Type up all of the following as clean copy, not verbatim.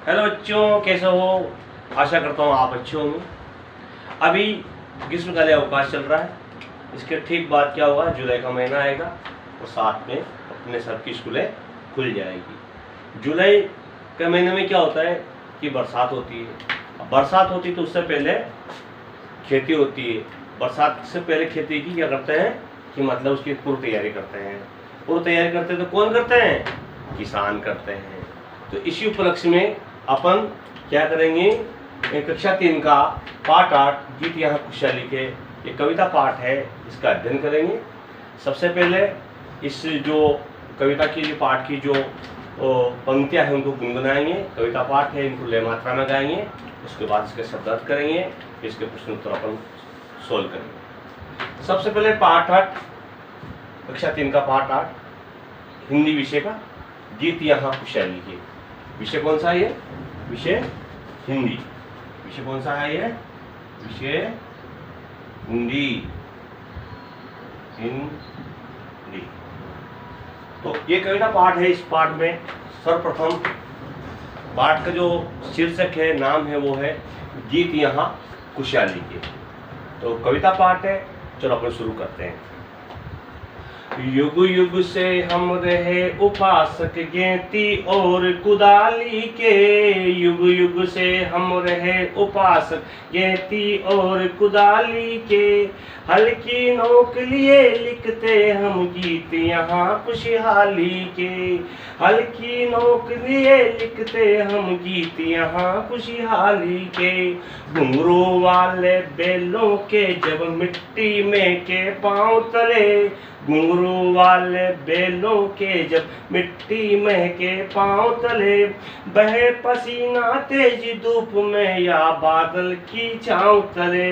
Hello बच्चों, कैसे हो? आशा करता हूँ आप अच्छे होंगे। अभी ग्रीष्मकालीन अवकाश चल रहा है। इसके ठीक बाद क्या होगा, जुलाई का महीना आएगा और साथ में अपने सबकी स्कूलें खुल जाएगी। जुलाई के महीने में क्या होता है कि बरसात होती है। अब बरसात होती है तो उससे पहले खेती होती है। बरसात से पहले खेती की क्या करते हैं कि मतलब उसकी पूर्व तैयारी करते हैं। पूर्व तैयारी करते हैं तो कौन करते हैं? किसान करते हैं। तो इसी उपलक्ष्य में अपन क्या करेंगे, कक्षा 3 का पाठ 8 गीत यहाँ खुशहाली के ये कविता पाठ है, इसका अध्ययन करेंगे। सबसे पहले इस जो कविता की जो पाठ की जो पंक्तियाँ हैं उनको गुनगुनाएंगे। कविता पाठ है, इनको लय मात्रा में गाएंगे। उसके बाद इसके शब्दार्थ करेंगे, इसके प्रश्न उत्तर अपन सोल्व करेंगे। सबसे पहले पाठ 8 कक्षा 3 का पाठ 8 हिंदी विषय का गीत यहाँ खुशहाली के। विषय कौन सा है ये? विषय हिंदी। विषय कौन सा है ये? विषय हिंदी। हिंदी। तो ये कविता पाठ है। इस पाठ में सर्वप्रथम पाठ का जो शीर्षक है, नाम है, वो है गीत यहाँ खुशहाली के। तो कविता पाठ है, चलो अपन शुरू करते हैं। युग युग से हम रहे उपासक गेंती और कुदाली के। युग युग से हम रहे उपासक गेंती और कुदाली के। हल्की नोक लिए लिखते हम गीत यहाँ खुशहाली के। हल्की नोक लिए लिखते हम गीत यहाँ खुशहाली के। घुंघरू वाले बेलों के जब मिट्टी में के पाँव तले। घुंघरू वाले बेलों के जब मिट्टी में के पाँव तले। बहे पसीना तेज धूप में या बादल की छाँव तले।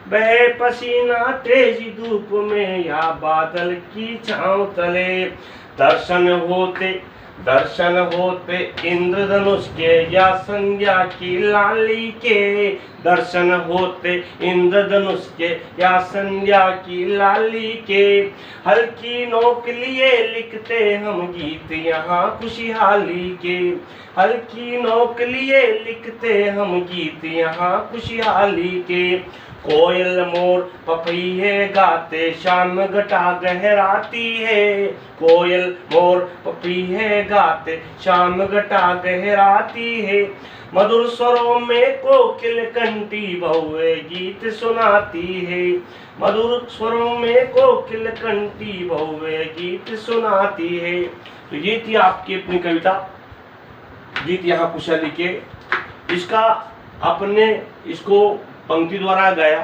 बहे पसीना तेज धूप में या बादल की छाँव तले। दर्शन होते इंद्रधनुष के या संध्या की लाली के। दर्शन होते इंद्रधनुष के या संध्या की लाली के। हल्की नोक लिए लिखते हम गीत यहाँ खुशहाली के। हल्की नोक लिए लिखते हम गीत यहाँ खुशहाली के। कोयल मोर पपीहे गाते शाम घटा गहराती है। कोयल मोर पपीहे गाते शाम घटा गहराती है। मधुर स्वरों में कोकिल कंठी बहुए गीत सुनाती है। मधुर स्वरों में कोकिल कंठी बहुए गीत सुनाती है। तो ये थी आपकी अपनी कविता गीत यहाँ खुशहाली के। इसका अपने इसको पंक्ति द्वारा गाया,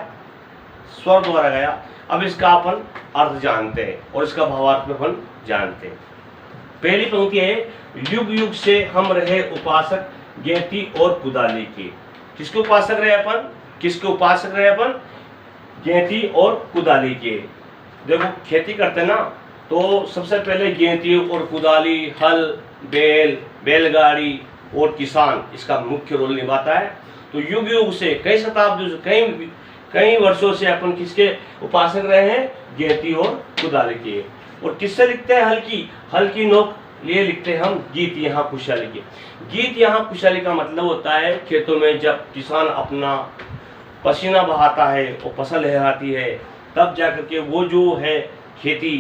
स्वर द्वारा गाया। अब इसका अपन अर्थ जानते हैं और इसका भावार्थ में अपन जानते हैं। पहली पंक्ति है, युग युग से हम रहे उपासक गेंती और कुदाली के। किसके उपासक रहे अपन? किसके उपासक रहे अपन? गेंती और कुदाली के। देखो खेती करते ना, तो सबसे पहले गेंती और कुदाली, हल, बैलगाड़ी और किसान इसका मुख्य रोल निभाता है। तो युग युग से कई शताब्दियों से कई वर्षों से अपन किसके उपासक रहे हैं? गेंती और कुदाली के। और किससे लिखते हैं? हल्की नोक लिए लिखते हैं हम गीत यहाँ खुशहाली के। गीत यहाँ खुशहाली का मतलब होता है खेतों में जब किसान अपना पसीना बहाता है और फसल लहराती है, तब जाकर के वो जो है खेती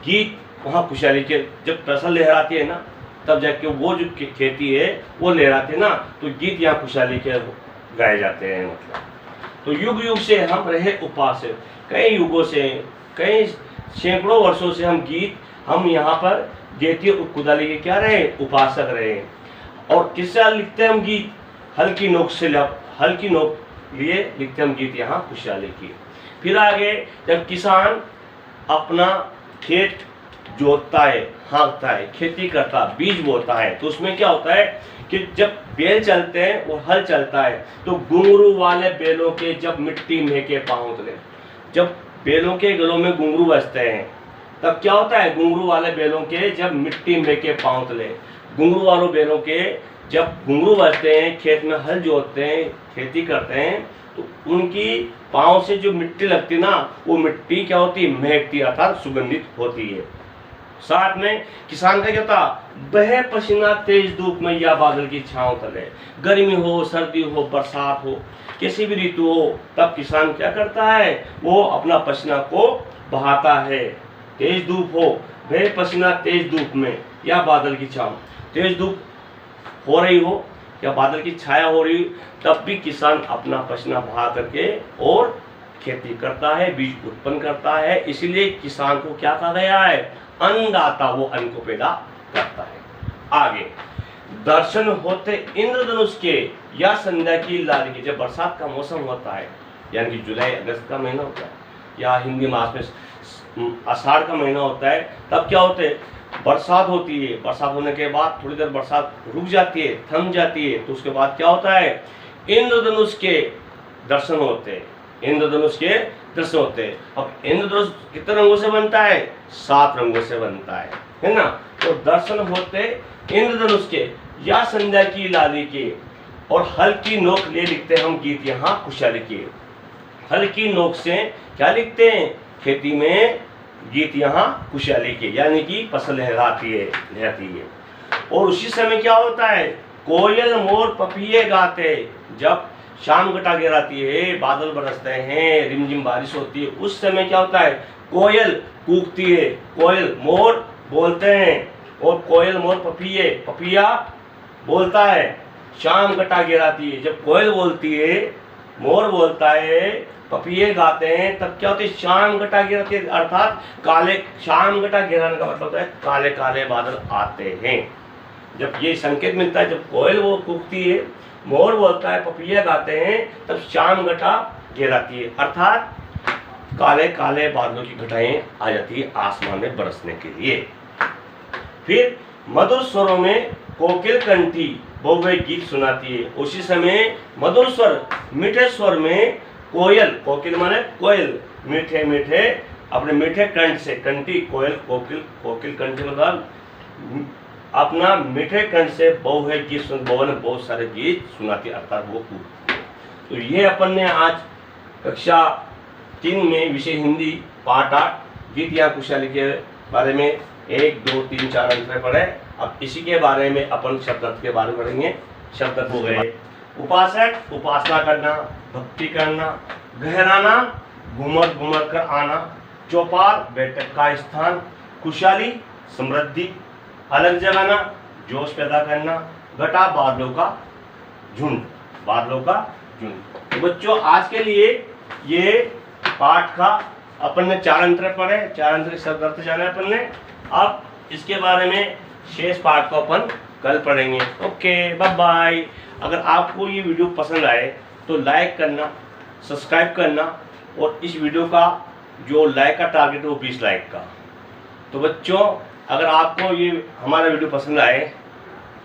गीत वहाँ खुशहाली के। जब फसल लहराती है ना, तब जाके वो जो खेती है वो लहराती है ना, तो गीत यहाँ खुशहाली के गाए जाते हैं। मतलब तो युग युग से हम रहे उपासक, कई युगों से, कई सैकड़ों वर्षों से हम यहाँ पर गेंती और कुदाली के क्या रहे? उपासक रहे। और किससे लिखते हैं हम गीत? हल्की नोक लिए लिखते हम गीत यहाँ खुशहाली की। फिर आगे जब किसान अपना खेत जोतता है, हाँकता है, खेती करता, बीज बोता है, तो उसमें क्या होता है कि जब बैल चलते हैं वो हल चलता है, तो घुंघरू वाले बैलों के जब मिट्टी में के पाँव तले। जब बैलों के गलों में घुंघरू बजते हैं तब क्या होता है? घुंघरू वाले बैलों के जब मिट्टी में के पाँव तले। घुंघरू वालों बैलों के जब घुंघरू बजते हैं, खेत में हल जोतते हैं, खेती करते हैं, तो उनकी पाँव से जो मिट्टी लगती ना, वो मिट्टी क्या होती है? महकती, अर्थात सुगंधित होती है। साथ में किसान का क्या था, बहे पसीना तेज धूप में या बादल की छांव तले, गर्मी हो सर्दी हो बरसात हो किसी भी ऋतु हो, तब किसान क्या करता है, वो अपना पसीना को बहाता है। तेज धूप हो, बहे पसीना तेज धूप में या बादल की छांव, तेज धूप हो रही हो या बादल की छाया हो रही, तब भी किसान अपना पसीना बहा करके और खेती करता है, बीज उत्पन्न करता है। इसलिए किसान को क्या कहा गया है, अन्नदाता, वो अन्न को पैदा करता है। आगे, दर्शन होते इंद्रधनुष के या संध्या की लाली के, जब बरसात का मौसम होता है, यानी कि जुलाई अगस्त का महीना होता है, या हिंदी मास में आषाढ़ का महीना होता है, तब क्या होते है, बरसात होती है। बरसात होने के बाद थोड़ी देर बरसात रुक जाती है, थम जाती है, तो उसके बाद क्या होता है, इंद्रधनुष के दर्शन होते हैं। इंद्रधनुष के दृश्य होते हैं। अब इंद्रधनुष कितने रंगों से बनता है, 7 रंगों से बनता है ना। तो दर्शन होते इंद्रधनुष के या संध्या की लाली के, और हल्की नोक ले लिखते हैं हम गीत यहाँ खुशहाली के। हल्की नोक से क्या लिखते हैं, खेती में गीत यहाँ खुशहाली के, यानी कि फसल लहराती है। और उसी समय क्या होता है, कोयल मोर पपीहे गाते, जब शाम घटा गिराती है, बादल बरसते हैं, रिमझिम बारिश होती है, उस समय क्या होता है, कोयल कूकती है, कोयल मोर बोलते हैं, और कोयल मोर पपीहे, पपिया बोलता है, शाम घटा गिराती है। जब कोयल बोलती है, मोर बोलता है, पपीहे गाते हैं, तब क्या होती है, शाम घटा गिराती है, अर्थात काले, शाम घटा गिराने का मतलब होता है काले काले बादल आते हैं। जब ये संकेत मिलता है, जब कोयल वो कूकती है, मोर बोलता है, पपीहे गाते हैं, तब शाम घटा गिराती है, अर्थात काले काले बादलों की घटाएं आ जाती है आसमान में बरसने के लिए। फिर मधुर स्वरों में कोकिल कंठी बहुवे गीत सुनाती है। उसी समय मधुर स्वर, मीठे स्वर में कोयल, कोकिल माने कोयल, मीठे मीठे अपने मीठे कंठ से, कंठी कोयल, कोकिल, कोकिल कंठी मतलब अपना मीठे कंठ से बहु गीत सुन, बहु ने बहुत सारे गीत सुनाती, अर्थात वो कूकती। तो ये अपन ने आज कक्षा 3 में विषय हिंदी पाठ 8 गीत या खुशहाली के बारे में 1, 2, 3, 4 अंक में पढ़े। अब इसी के बारे में अपन शब्दार्थ के बारे में पढ़ेंगे। शब्दार्थ हो गए, उपासक, उपासना करना, भक्ति करना, गहराना, घूमर घूमर कर आना, चौपाल, बैठक का स्थान, खुशहाली, समृद्धि, अलग जगाना, जोश पैदा करना, घटा, बादलों का झुंड, बादलों का झुंड। तो बच्चों आज के लिए ये पाठ का अपन ने 4 अंतर पढ़े, 4 अंतर शब्दार्थ जाना अपन ने। अब इसके बारे में शेष पाठ को अपन कल पढ़ेंगे। Okay, bye bye. अगर आपको ये वीडियो पसंद आए तो लाइक करना, सब्सक्राइब करना, और इस वीडियो का जो लाइक का टारगेट है वो 20 लाइक का। तो बच्चों अगर आपको ये हमारा वीडियो पसंद आए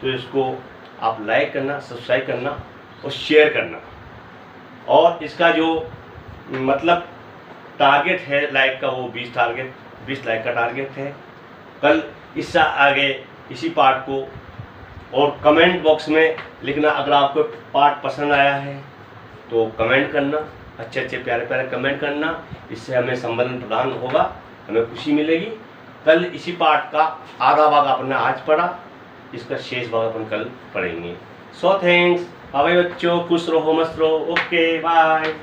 तो इसको आप लाइक करना, सब्सक्राइब करना और शेयर करना। और इसका जो मतलब टारगेट है लाइक का, वो 20 लाइक का टारगेट है। कल इससे आगे इसी पाठ को, और कमेंट बॉक्स में लिखना अगर आपको पाठ पसंद आया है तो कमेंट करना, अच्छे अच्छे प्यारे प्यारे कमेंट करना, इससे हमें संबंध प्रदान होगा, हमें खुशी मिलेगी। कल इसी पाठ का आधा भाग आपने आज पढ़ा, इसका शेष भाग अपन कल पढ़ेंगे। सो थैंक्स, बाय बच्चों, खुश रहो, मस्त रहो। Okay, bye.